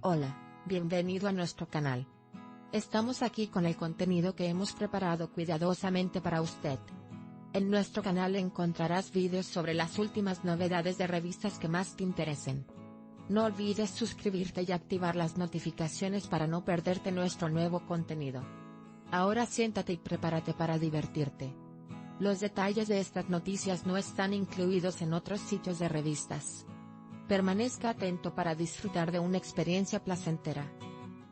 Hola, bienvenido a nuestro canal. Estamos aquí con el contenido que hemos preparado cuidadosamente para usted. En nuestro canal encontrarás vídeos sobre las últimas novedades de revistas que más te interesen. No olvides suscribirte y activar las notificaciones para no perderte nuestro nuevo contenido. Ahora siéntate y prepárate para divertirte. Los detalles de estas noticias no están incluidos en otros sitios de revistas. Permanezca atento para disfrutar de una experiencia placentera.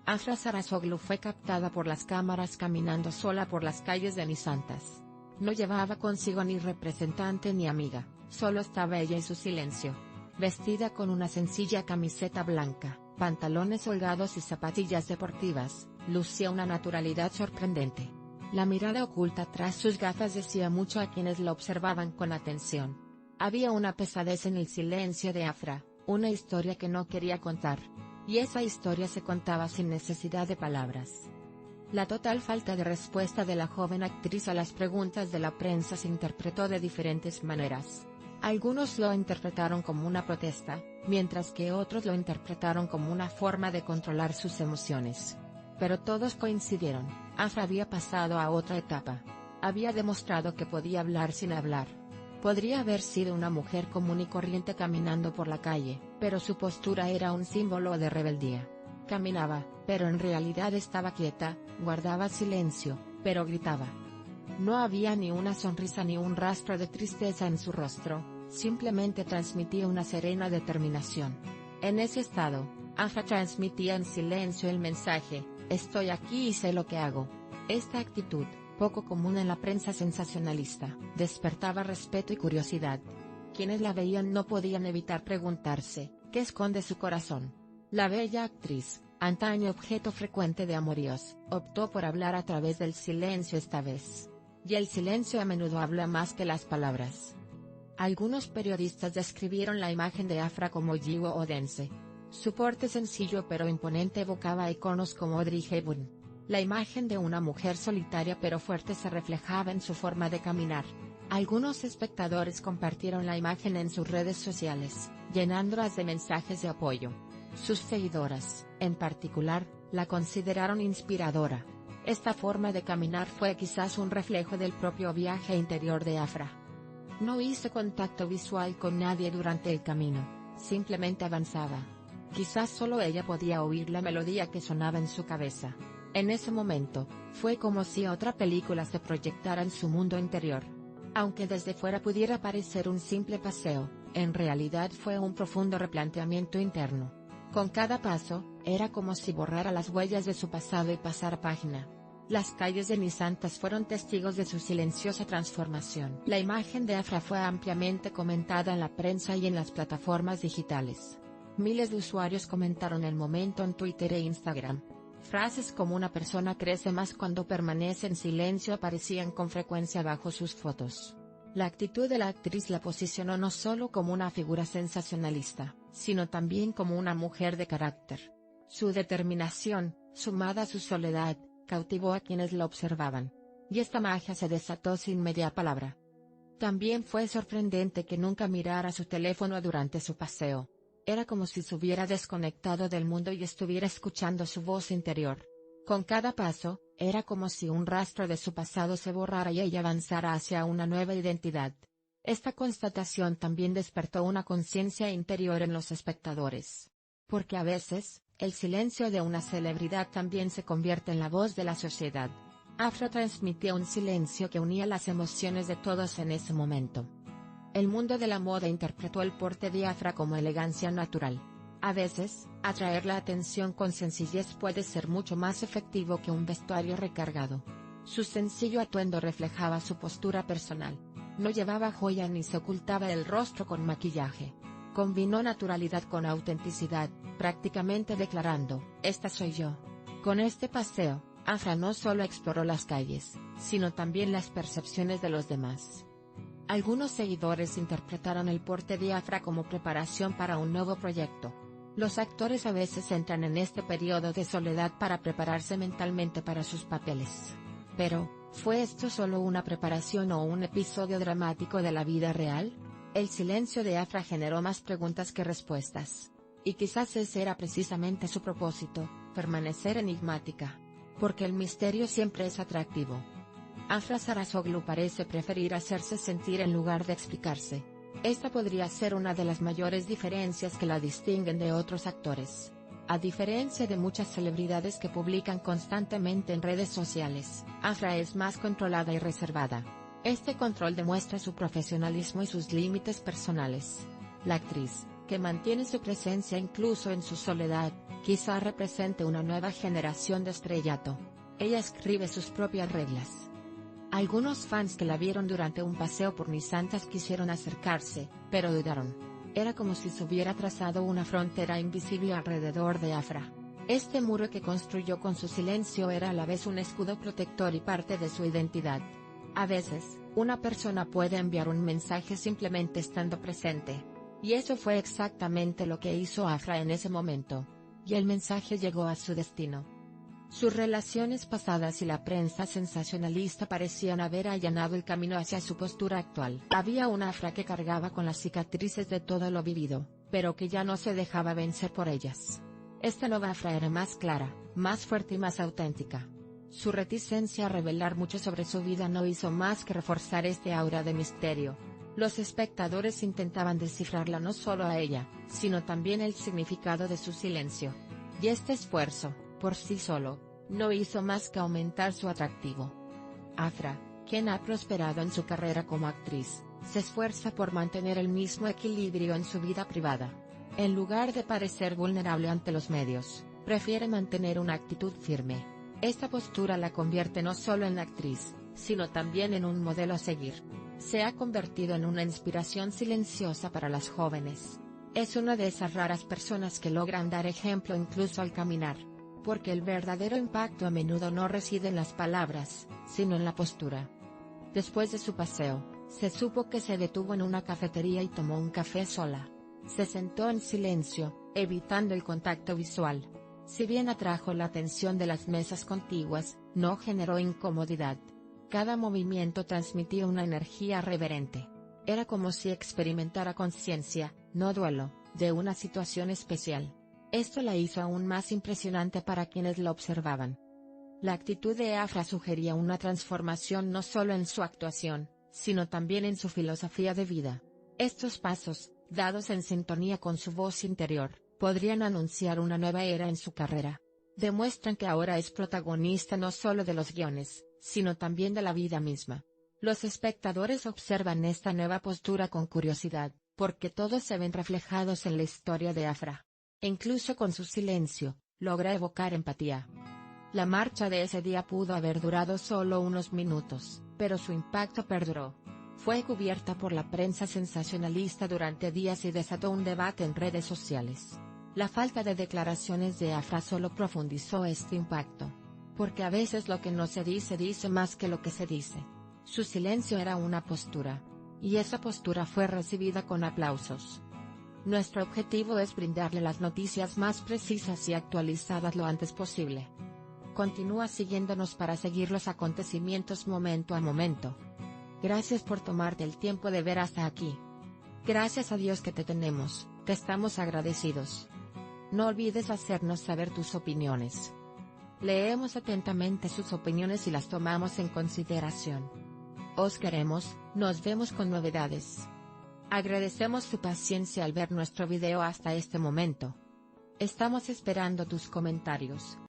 Afra Sarasoglu fue captada por las cámaras caminando sola por las calles de Nisantas. No llevaba consigo ni representante ni amiga, solo estaba ella y su silencio. Vestida con una sencilla camiseta blanca, pantalones holgados y zapatillas deportivas, lucía una naturalidad sorprendente. La mirada oculta tras sus gafas decía mucho a quienes la observaban con atención. Había una pesadez en el silencio de Afra, una historia que no quería contar. Y esa historia se contaba sin necesidad de palabras. La total falta de respuesta de la joven actriz a las preguntas de la prensa se interpretó de diferentes maneras. Algunos lo interpretaron como una protesta, mientras que otros lo interpretaron como una forma de controlar sus emociones. Pero todos coincidieron, Afra había pasado a otra etapa. Había demostrado que podía hablar sin hablar. Podría haber sido una mujer común y corriente caminando por la calle, pero su postura era un símbolo de rebeldía. Caminaba, pero en realidad estaba quieta, guardaba silencio, pero gritaba. No había ni una sonrisa ni un rastro de tristeza en su rostro, simplemente transmitía una serena determinación. En ese estado, Afra transmitía en silencio el mensaje: estoy aquí y sé lo que hago. Esta actitud, poco común en la prensa sensacionalista, despertaba respeto y curiosidad. Quienes la veían no podían evitar preguntarse, ¿qué esconde su corazón? La bella actriz, antaño objeto frecuente de amoríos, optó por hablar a través del silencio esta vez. Y el silencio a menudo habla más que las palabras. Algunos periodistas describieron la imagen de Afra como Yiwo Odense. Su porte sencillo pero imponente evocaba iconos como Audrey Hepburn. La imagen de una mujer solitaria pero fuerte se reflejaba en su forma de caminar. Algunos espectadores compartieron la imagen en sus redes sociales, llenándolas de mensajes de apoyo. Sus seguidoras, en particular, la consideraron inspiradora. Esta forma de caminar fue quizás un reflejo del propio viaje interior de Afra. No hizo contacto visual con nadie durante el camino, simplemente avanzaba. Quizás solo ella podía oír la melodía que sonaba en su cabeza. En ese momento, fue como si otra película se proyectara en su mundo interior. Aunque desde fuera pudiera parecer un simple paseo, en realidad fue un profundo replanteamiento interno. Con cada paso, era como si borrara las huellas de su pasado y pasara página. Las calles de Nisantas fueron testigos de su silenciosa transformación. La imagen de Afra fue ampliamente comentada en la prensa y en las plataformas digitales. Miles de usuarios comentaron el momento en Twitter e Instagram. Frases como una persona crece más cuando permanece en silencio aparecían con frecuencia bajo sus fotos. La actitud de la actriz la posicionó no solo como una figura sensacionalista, sino también como una mujer de carácter. Su determinación, sumada a su soledad, cautivó a quienes la observaban. Y esta magia se desató sin media palabra. También fue sorprendente que nunca mirara su teléfono durante su paseo. Era como si se hubiera desconectado del mundo y estuviera escuchando su voz interior. Con cada paso, era como si un rastro de su pasado se borrara y ella avanzara hacia una nueva identidad. Esta constatación también despertó una conciencia interior en los espectadores. Porque a veces, el silencio de una celebridad también se convierte en la voz de la sociedad. Afra transmitía un silencio que unía las emociones de todos en ese momento. El mundo de la moda interpretó el porte de Afra como elegancia natural. A veces, atraer la atención con sencillez puede ser mucho más efectivo que un vestuario recargado. Su sencillo atuendo reflejaba su postura personal. No llevaba joya ni se ocultaba el rostro con maquillaje. Combinó naturalidad con autenticidad, prácticamente declarando, «Esta soy yo». Con este paseo, Afra no solo exploró las calles, sino también las percepciones de los demás. Algunos seguidores interpretaron el porte de Afra como preparación para un nuevo proyecto. Los actores a veces entran en este periodo de soledad para prepararse mentalmente para sus papeles. Pero, ¿fue esto solo una preparación o un episodio dramático de la vida real? El silencio de Afra generó más preguntas que respuestas. Y quizás ese era precisamente su propósito, permanecer enigmática. Porque el misterio siempre es atractivo. Afra Sarasoglu parece preferir hacerse sentir en lugar de explicarse. Esta podría ser una de las mayores diferencias que la distinguen de otros actores. A diferencia de muchas celebridades que publican constantemente en redes sociales, Afra es más controlada y reservada. Este control demuestra su profesionalismo y sus límites personales. La actriz, que mantiene su presencia incluso en su soledad, quizá represente una nueva generación de estrellato. Ella escribe sus propias reglas. Algunos fans que la vieron durante un paseo por Nisantas quisieron acercarse, pero dudaron. Era como si se hubiera trazado una frontera invisible alrededor de Afra. Este muro que construyó con su silencio era a la vez un escudo protector y parte de su identidad. A veces, una persona puede enviar un mensaje simplemente estando presente. Y eso fue exactamente lo que hizo Afra en ese momento. Y el mensaje llegó a su destino. Sus relaciones pasadas y la prensa sensacionalista parecían haber allanado el camino hacia su postura actual. Había una Afra que cargaba con las cicatrices de todo lo vivido, pero que ya no se dejaba vencer por ellas. Esta nueva Afra era más clara, más fuerte y más auténtica. Su reticencia a revelar mucho sobre su vida no hizo más que reforzar este aura de misterio. Los espectadores intentaban descifrarla no solo a ella, sino también el significado de su silencio. Y este esfuerzo, por sí solo, no hizo más que aumentar su atractivo. Afra, quien ha prosperado en su carrera como actriz, se esfuerza por mantener el mismo equilibrio en su vida privada. En lugar de parecer vulnerable ante los medios, prefiere mantener una actitud firme. Esta postura la convierte no solo en actriz, sino también en un modelo a seguir. Se ha convertido en una inspiración silenciosa para las jóvenes. Es una de esas raras personas que logran dar ejemplo incluso al caminar. Porque el verdadero impacto a menudo no reside en las palabras, sino en la postura. Después de su paseo, se supo que se detuvo en una cafetería y tomó un café sola. Se sentó en silencio, evitando el contacto visual. Si bien atrajo la atención de las mesas contiguas, no generó incomodidad. Cada movimiento transmitía una energía reverente. Era como si experimentara conciencia, no duelo, de una situación especial. Esto la hizo aún más impresionante para quienes la observaban. La actitud de Afra sugería una transformación no solo en su actuación, sino también en su filosofía de vida. Estos pasos, dados en sintonía con su voz interior, podrían anunciar una nueva era en su carrera. Demuestran que ahora es protagonista no solo de los guiones, sino también de la vida misma. Los espectadores observan esta nueva postura con curiosidad, porque todos se ven reflejados en la historia de Afra. E incluso con su silencio, logra evocar empatía. La marcha de ese día pudo haber durado solo unos minutos, pero su impacto perduró. Fue cubierta por la prensa sensacionalista durante días y desató un debate en redes sociales. La falta de declaraciones de Afra solo profundizó este impacto. Porque a veces lo que no se dice dice más que lo que se dice. Su silencio era una postura. Y esa postura fue recibida con aplausos. Nuestro objetivo es brindarle las noticias más precisas y actualizadas lo antes posible. Continúa siguiéndonos para seguir los acontecimientos momento a momento. Gracias por tomarte el tiempo de ver hasta aquí. Gracias a Dios que te tenemos, te estamos agradecidos. No olvides hacernos saber tus opiniones. Leemos atentamente sus opiniones y las tomamos en consideración. Os queremos, nos vemos con novedades. Agradecemos su paciencia al ver nuestro video hasta este momento. Estamos esperando tus comentarios.